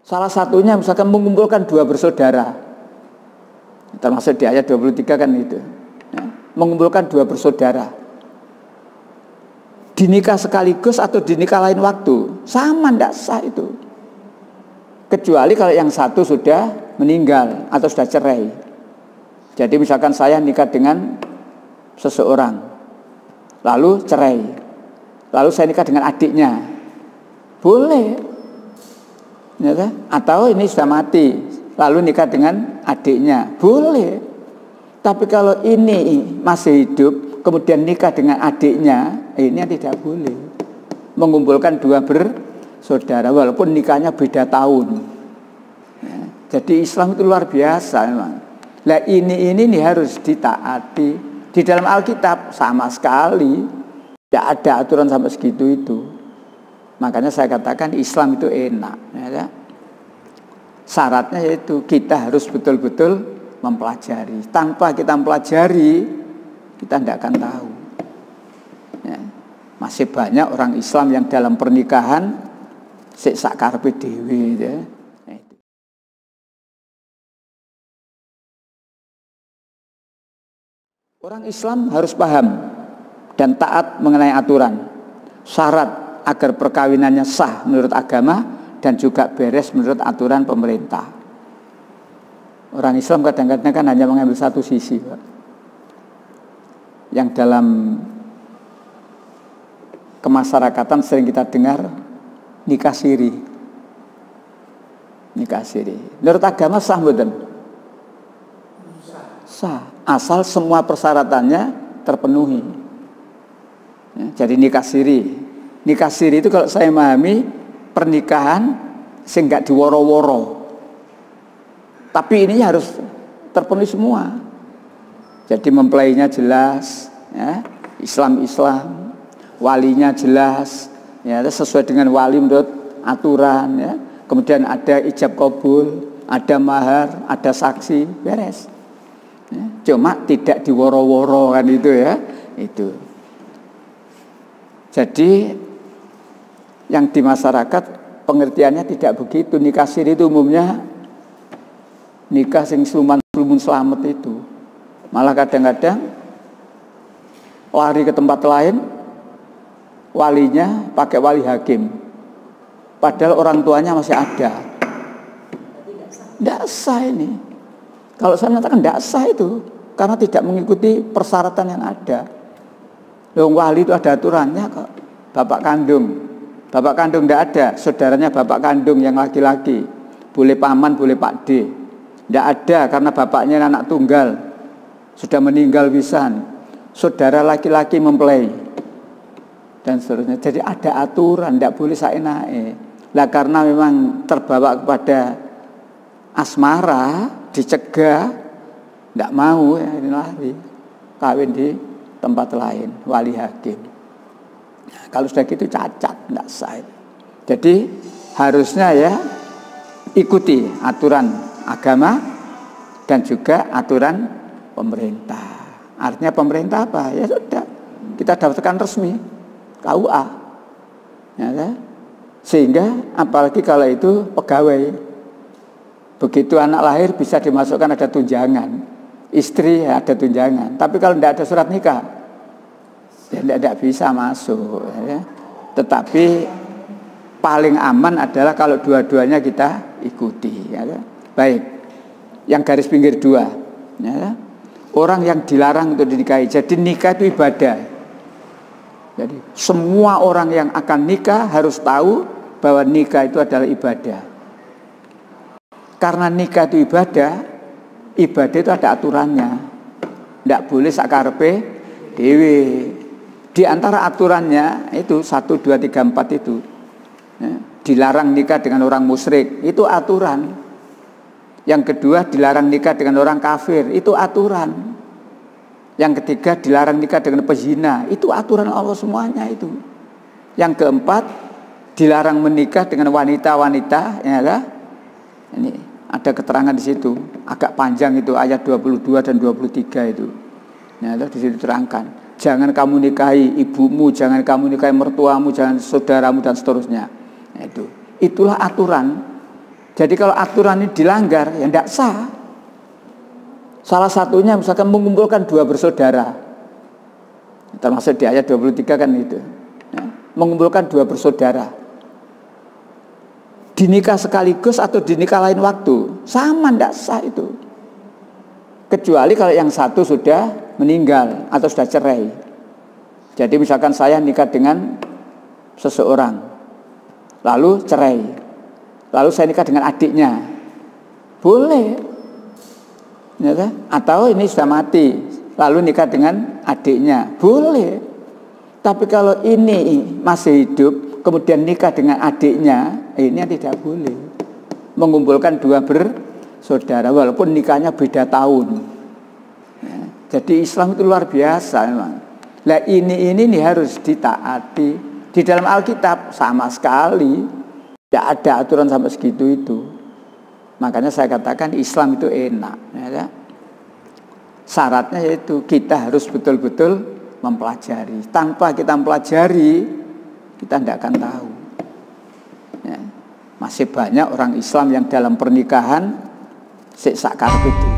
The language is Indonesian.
Salah satunya misalkan mengumpulkan dua bersaudara. Termasuk di ayat 23 kan itu. Ya, mengumpulkan dua bersaudara. Dinikah sekaligus atau dinikah lain waktu, sama tidak sah itu. Kecuali kalau yang satu sudah meninggal atau sudah cerai. Jadi misalkan saya nikah dengan seseorang, lalu cerai, lalu saya nikah dengan adiknya, boleh, ya kan? Atau ini sudah mati, lalu nikah dengan adiknya, boleh. Tapi kalau ini masih hidup, kemudian nikah dengan adiknya, ini tidak boleh. Mengumpulkan dua bersaudara, walaupun nikahnya beda tahun. Ya, jadi Islam itu luar biasa memang. Lah ini nih harus ditaati. Di dalam Alkitab sama sekali tidak ada aturan sampai segitu itu. Makanya saya katakan Islam itu enak, ya. Syaratnya yaitu kita harus betul-betul mempelajari. Tanpa kita mempelajari, kita tidak akan tahu. Ya. Masih banyak orang Islam yang dalam pernikahan sik sak karepe dhewe, ya. Orang Islam harus paham dan taat mengenai aturan, syarat agar perkawinannya sah menurut agama dan juga beres menurut aturan pemerintah. Orang Islam kadang-kadang kan hanya mengambil satu sisi, Pak. Yang dalam kemasyarakatan sering kita dengar nikah siri. Nikah siri. Menurut agama sah mboten? Sah. Asal semua persyaratannya terpenuhi. Ya, jadi nikah siri. Nikah siri itu kalau saya memahami pernikahan sing gak diworo-woro. Tapi ini harus terpenuhi semua. Jadi mempelainya jelas, ya, Islam, walinya jelas, ya, sesuai dengan wali menurut aturan, ya. Kemudian ada ijab kabul, ada mahar, ada saksi, beres. Ya, cuma tidak diworo-woro kan itu, ya, itu. Jadi yang di masyarakat pengertiannya tidak begitu. Nikah siri itu umumnya nikah sing sluman-slumun selamat itu. Malah kadang-kadang lari ke tempat lain, walinya pakai wali hakim, padahal orang tuanya masih ada. Tidak sah ini. Kalau saya mengatakan tidak sah itu, karena tidak mengikuti persyaratan yang ada. Loh, wali itu ada aturannya kok. Bapak kandung tidak ada, saudaranya bapak kandung yang laki-laki, boleh paman, boleh pakde. Tidak ada karena bapaknya anak tunggal, sudah meninggal pisan. Saudara laki-laki mempelai dan seterusnya. Jadi ada aturan, tidak boleh saenake. Lah karena memang terbawa kepada asmara, dicegah, tidak mau, ya, ini lari kawin di tempat lain, wali hakim. Nah, kalau sudah gitu cacat, tidak sah. Jadi harusnya ya ikuti aturan agama dan juga aturan pemerintah. Artinya pemerintah apa? Ya sudah, kita daftarkan resmi KUA, ya, kan? Sehingga apalagi kalau itu pegawai. Begitu anak lahir bisa dimasukkan ada tunjangan, istri ya ada tunjangan. Tapi kalau tidak ada surat nikah, ya tidak bisa masuk. Ya. Tetapi paling aman adalah kalau dua-duanya kita ikuti. Ya. Baik, yang garis pinggir 2, ya. Orang yang dilarang untuk dinikahi. Jadi nikah itu ibadah. Jadi semua orang yang akan nikah harus tahu bahwa nikah itu adalah ibadah. Karena nikah itu ibadah itu ada aturannya. Tidak boleh sakarepe dhewe. Di antara aturannya itu 1, 2, 3, 4 itu, ya, dilarang nikah dengan orang musyrik, itu aturan. Yang kedua dilarang nikah dengan orang kafir, itu aturan. Yang ketiga dilarang nikah dengan pezina, itu aturan Allah semuanya itu. Yang keempat dilarang menikah dengan wanita-wanita, ya kan? Ini ada keterangan di situ, agak panjang itu ayat 22 dan 23 itu. Nah, itu di situ terangkan. Jangan kamu nikahi ibumu, jangan kamu nikahi mertuamu, jangan saudaramu dan seterusnya. Nah, itulah aturan. Jadi kalau aturan ini dilanggar, ya tidak sah. Salah satunya misalkan mengumpulkan dua bersaudara, termasuk di ayat 23 kan itu, ya, mengumpulkan dua bersaudara, dinikah sekaligus atau dinikah lain waktu, sama, tidak sah itu. Kecuali kalau yang satu sudah meninggal atau sudah cerai. Jadi misalkan saya nikah dengan seseorang, lalu cerai, lalu saya nikah dengan adiknya, boleh, ya kan? Atau ini sudah mati, lalu nikah dengan adiknya, boleh. Tapi kalau ini masih hidup, kemudian nikah dengan adiknya, ini tidak boleh. Mengumpulkan dua bersaudara, walaupun nikahnya beda tahun. Ya, jadi Islam itu luar biasa memang. Lah ini harus ditaati. Di dalam Alkitab sama sekali tidak ada aturan sampai segitu itu. Makanya saya katakan Islam itu enak, ya. Syaratnya yaitu kita harus betul-betul mempelajari. Tanpa kita mempelajari, kita tidak akan tahu. Ya. Masih banyak orang Islam yang dalam pernikahan siksa karpet.